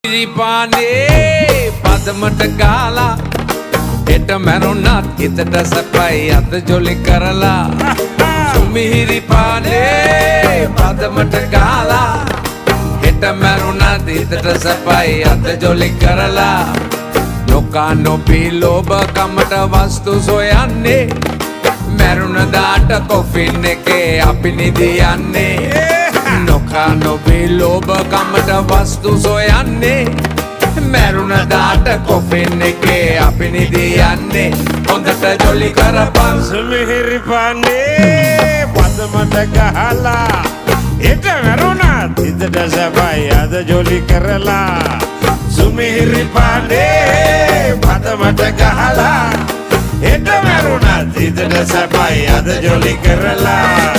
ඉරිපානේ පදමට ගාලා හෙට මැරුණත් හිතට සැපයි අද ජොලි කරලා සුමිහිරි පානේ පදමට ගාලා හෙට මැරුණත් හිතට සැපයි අද ජොලි කරලා නොකා නොපී ලෝභකමට වස්තු සොයන්නේ මැරුණ දාට කොෆින් එකේ අපි නිදියන්නේ නොකා නොපී ලෝභකමට වස්තු සොයන්නේ මැරුණ දාට කොෆින් එකේ අපි නිදියන්නේ හොඳට ජොලි කරපන් සුමිහිරි පානේ පදමට ගහලා හෙට මැරුණත් හිතට සැපයි අද ජොලි කරලා සුමිහිරි පානේ පදමට ගහලා හෙට මැරුණත් හිතට සැපයි අද ජොලි කරලා